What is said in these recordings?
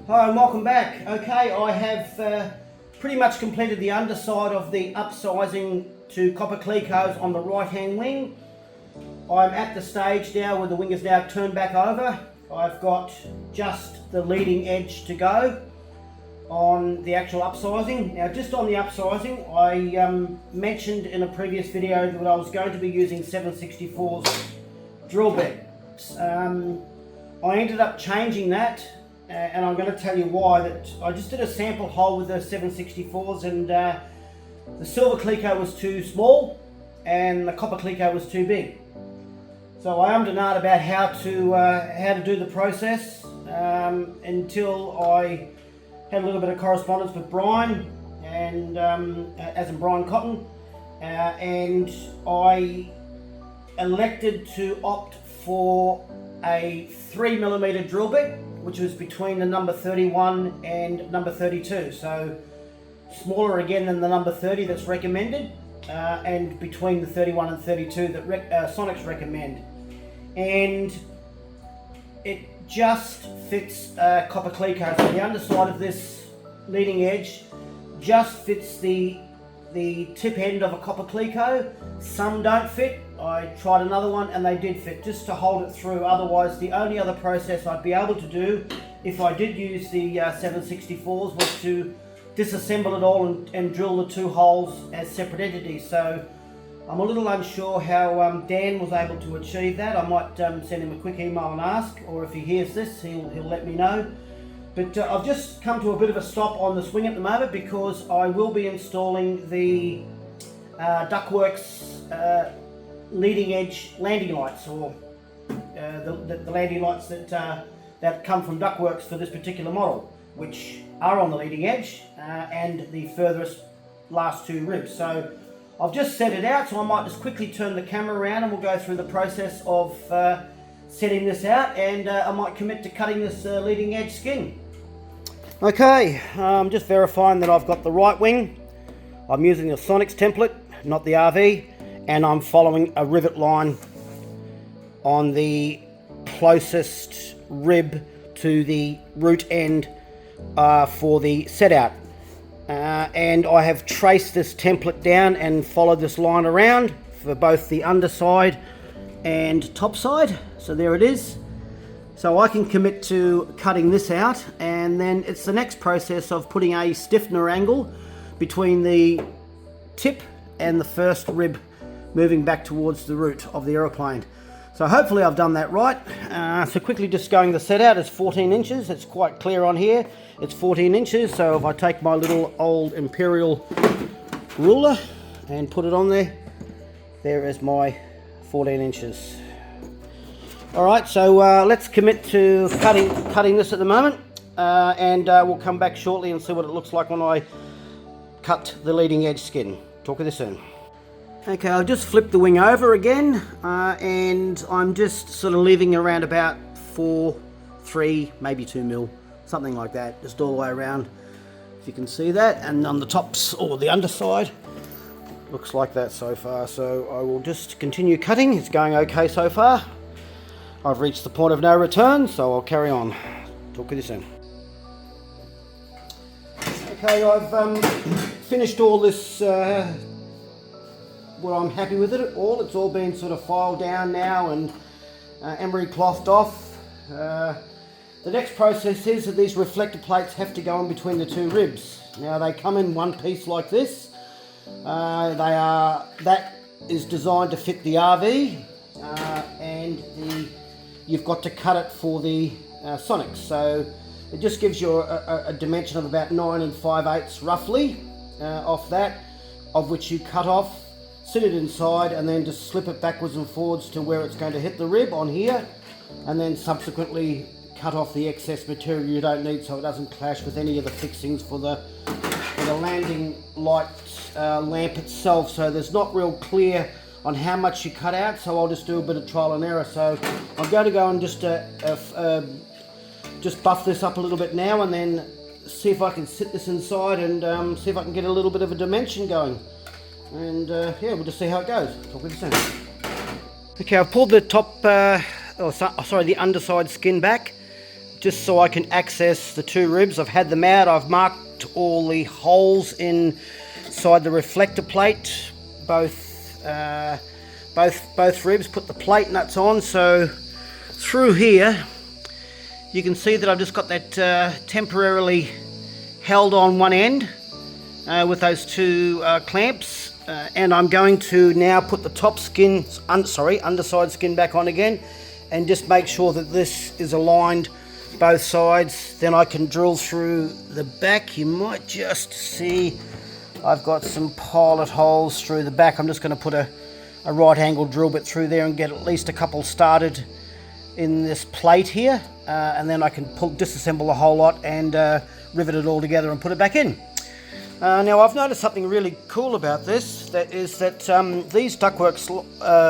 Hi and welcome back. Okay, I have pretty much completed the underside of the upsizing to copper clecos on the right hand wing. I'm at the stage now where the wing is now turned back over. I've got just the leading edge to go on the actual upsizing. Now just on the upsizing, I mentioned in a previous video that I was going to be using 7/64's drill bits. I ended up changing that. And I'm going to tell you why. That I just did a sample hole with the 7/64s, and the silver cleco was too small and the copper cleco was too big. So I ummed and ahed about how to do the process until I had a little bit of correspondence with Brian, and as in Brian Cotton, and I elected to opt for a 3mm drill bit, which was between the number 31 and number 32, so smaller again than the number 30 that's recommended, and between the 31 and 32 that Sonex recommend. And it just fits copper cleco. So the underside of this leading edge just fits the tip end of a copper cleco. Some don't fit. I tried another one and they did fit, just to hold it through. Otherwise, the only other process I'd be able to do if I did use the 7/64s was to disassemble it all and drill the two holes as separate entities. So I'm a little unsure how Dan was able to achieve that. I might send him a quick email and ask, or if he hears this, he'll let me know. But I've just come to a bit of a stop on the swing at the moment because I will be installing the Duckworks leading edge landing lights, or the landing lights that come from Duckworks for this particular model, which are on the leading edge and the furthest last two ribs. So I've just set it out, so I might just quickly turn the camera around and we'll go through the process of setting this out, and I might commit to cutting this leading edge skin. Okay, I'm just verifying that I've got the right wing. I'm using the Sonex template, not the RV, and I'm following a rivet line on the closest rib to the root end for the set out. And I have traced this template down and followed this line around for both the underside and top side. So there it is. So I can commit to cutting this out, and then it's the next process of putting a stiffener angle between the tip and the first rib moving back towards the root of the aeroplane. So hopefully I've done that right. So quickly just going the set out is 14 inches. It's quite clear on here. It's 14 inches. So if I take my little old Imperial ruler and put it on there is my 14 inches. All right, so let's commit to cutting this at the moment, and we'll come back shortly and see what it looks like when I cut the leading edge skin. Talk with you soon. Okay, I'll just flip the wing over again, and I'm just sort of leaving around about 4, 3, maybe 2 mil, something like that, just all the way around, if you can see that. And on the tops, or the underside, looks like that so far. So I will just continue cutting. It's going okay so far. I've reached the point of no return, so I'll carry on. Talk with you soon. Okay, I've finished all this. Well, I'm happy with it all. It's all been sort of filed down now and emery clothed off. The next process is that these reflector plates have to go in between the two ribs. Now they come in one piece like this. That is designed to fit the RV, and you've got to cut it for the Sonex. So it just gives you a dimension of about 9 5/8 roughly off that, of which you cut off, sit it inside, and then just slip it backwards and forwards to where it's going to hit the rib on here, and then subsequently cut off the excess material you don't need so it doesn't clash with any of the fixings for the landing light lamp itself. So there's not real clear on how much you cut out, so I'll just do a bit of trial and error. So I'm going to go and just buff this up a little bit now, and then see if I can sit this inside and see if I can get a little bit of a dimension going. And yeah, we'll just see how it goes. Talk with you soon. Okay, I've pulled the top, the underside skin back. just so I can access the two ribs. I've had them out. I've marked all the holes inside the reflector plate, both ribs. Put the plate nuts on. So through here, you can see that I've just got that temporarily held on one end with those two clamps, and I'm going to now put the top skin, underside skin back on again, and just make sure that this is aligned both sides. Then I can drill through the back. You might just see I've got some pilot holes through the back. I'm just going to put a right angle drill bit through there and get at least a couple started in this plate here, and then I can disassemble the whole lot and rivet it all together and put it back in. Now I've noticed something really cool about this, that is that these Duckworks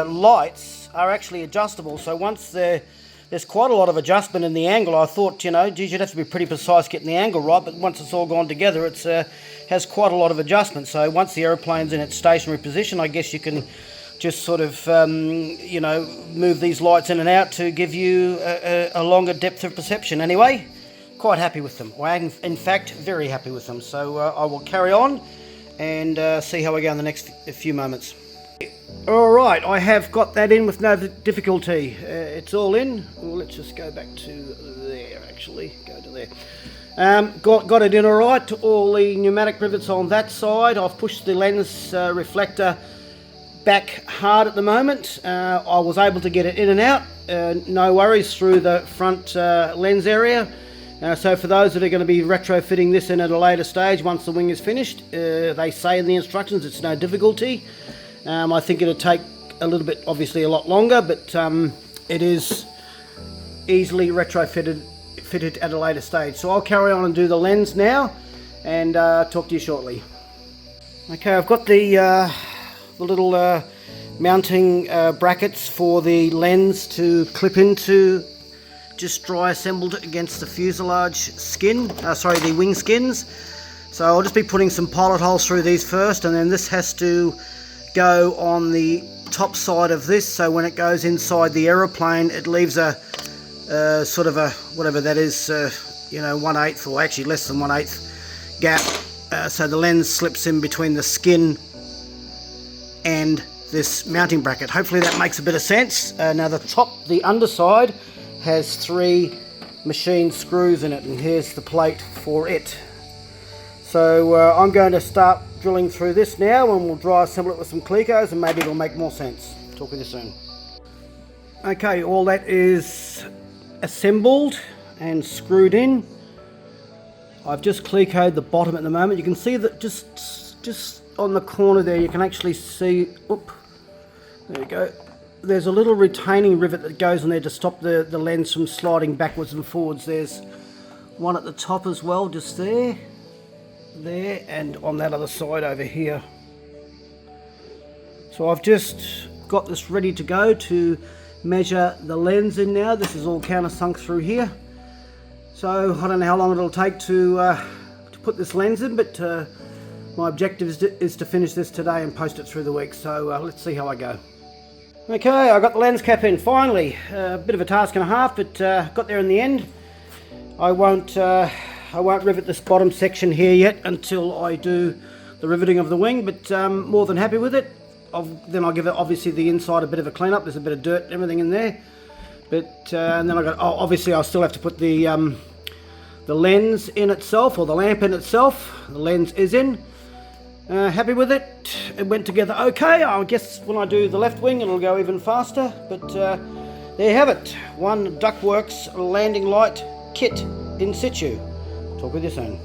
lights are actually adjustable. So once there's quite a lot of adjustment in the angle, I thought, you know, geez, you'd have to be pretty precise getting the angle right, but once it's all gone together, it's has quite a lot of adjustment. So once the aeroplane's in its stationary position, I guess you can just sort of, you know, move these lights in and out to give you a longer depth of perception. Anyway, quite happy with them. I am, in fact, very happy with them. So I will carry on and see how we go in the next few moments. Alright, I have got that in with no difficulty. It's all in. Well, let's just go back to there, actually. Go to there. Got it in alright. All the pneumatic rivets on that side. I've pushed the lens reflector back hard at the moment. I was able to get it in and out. No worries through the front lens area. So for those that are going to be retrofitting this in at a later stage, once the wing is finished, they say in the instructions it's no difficulty. I think it'll take a little bit, obviously a lot longer, but it is easily fitted at a later stage. So I'll carry on and do the lens now and talk to you shortly. Okay, I've got the little mounting brackets for the lens to clip into, just dry assembled against the fuselage skin, the wing skins. So I'll just be putting some pilot holes through these first, and then this has to go on the top side of this, so when it goes inside the aeroplane it leaves a sort of a, whatever that is, you know, 1/8 or actually less than 1/8 gap, so the lens slips in between the skin and this mounting bracket. Hopefully that makes a bit of sense. Now the underside has 3 machine screws in it, and here's the plate for it. So I'm going to start drilling through this now, and we'll dry assemble it with some Clecos, and maybe it'll make more sense. Talk with you soon. Okay, all that is assembled and screwed in. I've just Clecoed the bottom at the moment. You can see that just on the corner there, you can actually see, there you go. There's a little retaining rivet that goes in there to stop the lens from sliding backwards and forwards. There's one at the top as well, just there, and on that other side over here. So I've just got this ready to go to measure the lens in now. This is all countersunk through here. So I don't know how long it'll take to put this lens in, but my objective is to finish this today and post it through the week. So let's see how I go. Okay, I got the lens cap in finally. A bit of a task and a half, but got there in the end. I won't rivet this bottom section here yet until I do the riveting of the wing, but more than happy with it. Then I'll give it, obviously, the inside a bit of a clean up. There's a bit of dirt and everything in there, but and then obviously I'll still have to put the lens in itself, or the lamp in itself. The lens is in. Happy with it. It went together okay. I guess when I do the left wing it'll go even faster, but there you have it. One Duckworks landing light kit in situ. Talk with you soon.